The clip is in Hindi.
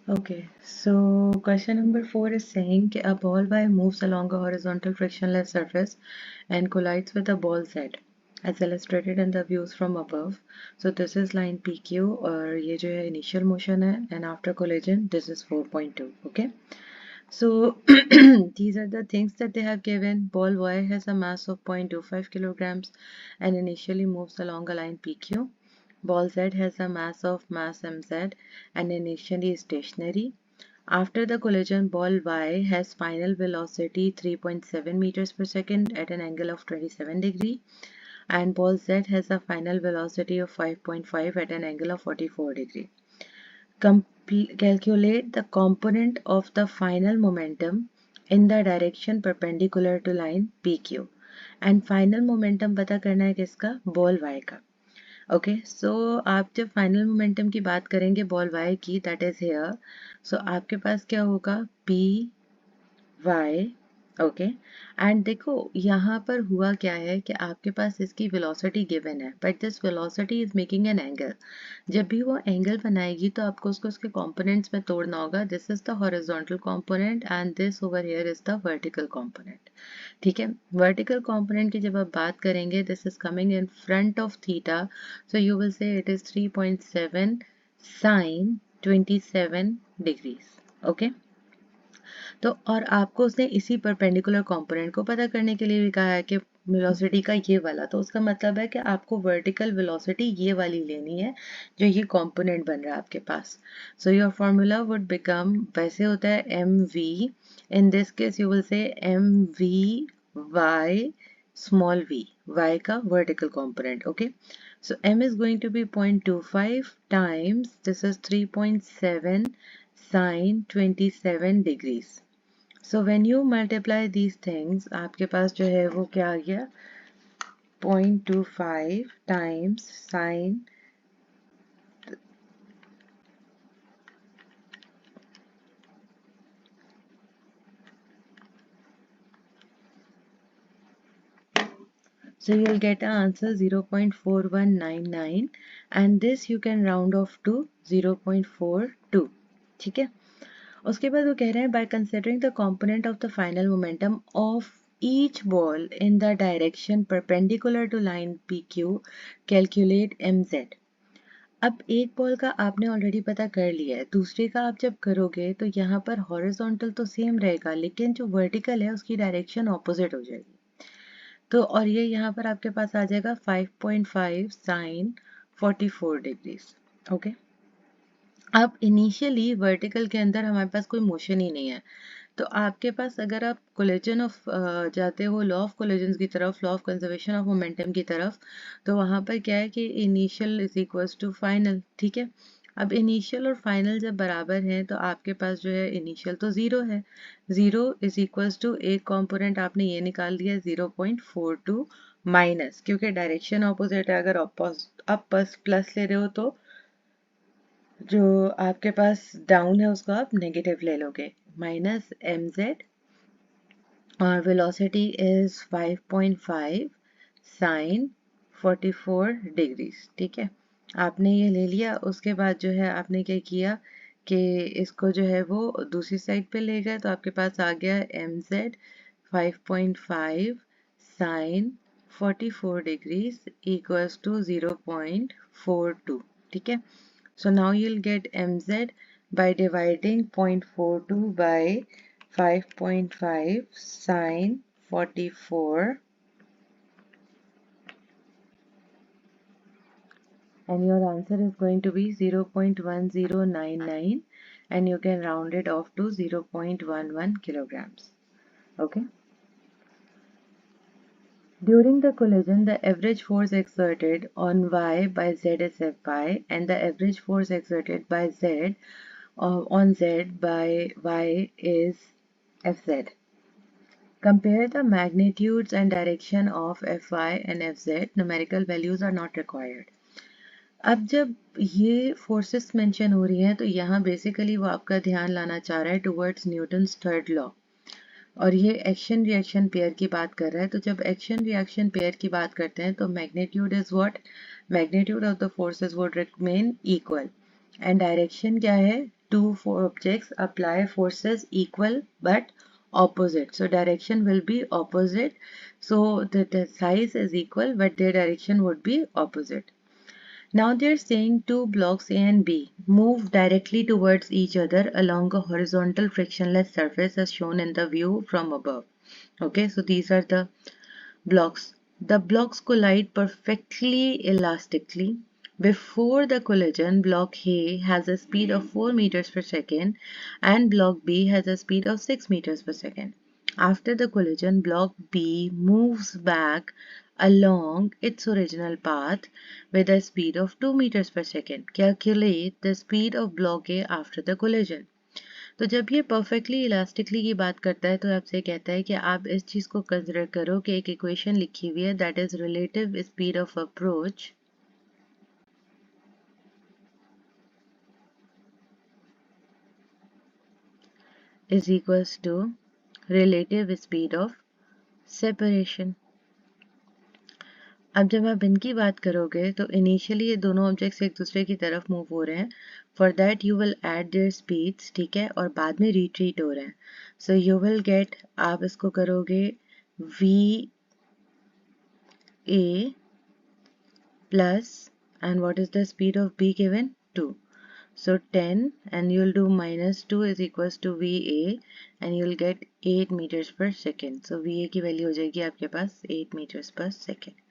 Okay, so question number 4 is saying that a ball Y moves along a horizontal frictionless surface and collides with a ball Z as illustrated in the views from above. So this is line PQ और ये जो है initial motion है and after collision this is 4.2. Okay, so these are the things that they have given. Ball Y has a mass of 0.25 kilograms and initially moves along a line PQ. Ball Z has a mass mz and initially is stationary. After the collision, ball Y has final velocity 3.7 meters per second at an angle of 27 degree, and ball Z has a final velocity of 5.5 at an angle of 44 degree. Calculate the component of the final momentum in the direction perpendicular to line PQ. And final momentum पता करना है किसका? बॉल Y का. ओके सो आप जब फाइनल मोमेंटम की बात करेंगे बॉल वाई की दैट इज हेयर सो आपके पास क्या होगा पी वाई ओके एंड देखो यहाँ पर हुआ क्या है कि आपके पास इसकी वेलोसिटी गिवन है but this velocity is making an angle जब भी वो एंगल बनाएगी तो आपको उसको उसके कंपोनेंट्स में तोड़ना होगा this is the horizontal component and this over here is the vertical component ठीक है वर्टिकल कंपोनेंट की जब आप बात करेंगे this is coming in front of theta so you will से it is 3.7 sin 27 degrees okay तो और आपको उसने इसी परपेंडिकुलर कंपोनेंट को पता करने के लिए भी कहा है कि वेलोसिटी का ये वाला तो उसका मतलब है कि आपको वर्टिकल वेलोसिटी ये वाली लेनी है जो ये कंपोनेंट बन रहा है आपके पास so your formula would become वैसे होता है M V in this case you will say M V Y small v y का vertical component okay so m is going to be 0.25 times this is 3.7 sin 27 degrees so when you multiply these things आपके पास जो है वो क्या आ गया 0.25 times sin so you'll get an answer 0.4199 and this you can round off to 0.42 ठीक है उसके बाद वो कह रहे हैं by considering the component of the final momentum of each ball in the direction perpendicular to line PQ calculate mz अब एक बॉल का आपने ऑलरेडी पता कर लिया है दूसरे का आप जब करोगे तो यहाँ पर हॉरिजॉन्टल तो सेम रहेगा लेकिन जो वर्टिकल है उसकी डायरेक्शन ऑपोजिट हो जाएगी तो और ये यहाँ पर आपके पास आ जाएगा 5.5 साइन 44 डिग्रीज ओके अब इनिशियली वर्टिकल के अंदर हमारे पास कोई मोशन ही नहीं है तो आपके पास अगर आप कोलिजन ऑफ जाते हो लॉ ऑफ कोलिजन की तरफ law of conservation of momentum की तरफ तो वहाँ पर क्या है कि initial is equals to final ठीक है अब इनिशियल और फाइनल जब बराबर हैं तो आपके पास जो है इनिशियल तो ज़ीरो है ज़ीरो इज इक्वल्स टू एक कंपोनेंट आपने ये निकाल दिया 0.42 माइनस क्योंकि डायरेक्शन ऑपोजिट है अगर आप प्लस ले रहे हो तो जो आपके पास डाउन है उसको आप नेगेटिव ले लोगे माइनस mz और वेलोसिटी इज 5.5 साइन 44 डिग्रीज ठीक है आपने ये ले लिया उसके बाद जो है आपने क्या किया कि इसको जो है वो दूसरी साइड पे ले गए तो आपके पास आ गया mz 5.5 sine 44 degrees equals to 0.42 ठीक है So now you'll get mz by dividing 0.42 by 5.5 sine 44 and your answer is going to be 0.1099 and you can round it off to 0.11 kilograms. Okay. During the collision, the average force exerted on Y by Z is Fy and the average force exerted by Z on Z by Y is Fz. Compare the magnitudes and direction of Fy and Fz. Numerical values are not required. अब जब ये फोर्सेस मेंशन हो रही हैं तो यहाँ बेसिकली वो आपका ध्यान लाना चाह रहा है टुवर्ड्स न्यूटन्स थर्ड लॉ और ये एक्शन रिएक्शन पेयर की बात कर रहा है तो जब एक्शन रिएक्शन पेयर की बात करते हैं तो magnitude is what magnitude of the forces would remain equal and direction क्या है two objects apply forces equal but opposite. So direction will be opposite. So the size is equal but their direction would be opposite. Now they're saying two blocks A and B move directly towards each other along a horizontal frictionless surface as shown in the view from above. Okay, so these are the blocks. The blocks collide perfectly elastically. Before the collision, block A has a speed of 4 meters per second and block B has a speed of 6 meters per second. After the collision, block B moves back along its original path with a speed of 2 meters per second. Calculate the speed of block A after the collision. तो जब ये परफेक्टली इलास्टिकली की बात करता है तो आपसे कहता है कि आप इस चीज़ को कंसिडर करो कि एक इक्वेशन लिखी हुई है that is relative speed of approach is equals to relative speed of separation. अब जब आप इनकी बात करोगे तो इनिशियली ये दोनों ऑब्जेक्ट्स एक दूसरे की तरफ मूव हो रहे हैं. For that you will add their speeds, ठीक है, और बाद में रिट्रीट हो रहे हैं. सो यू विल गेट, आप इसको करोगे V A plus, and what is the speed of B given? 2. So 10 and you'll do minus 2 is equals to VA and you'll get 8 meters per second. So VA की वैल्यू हो जाएगी आपके पास 8 meters per second.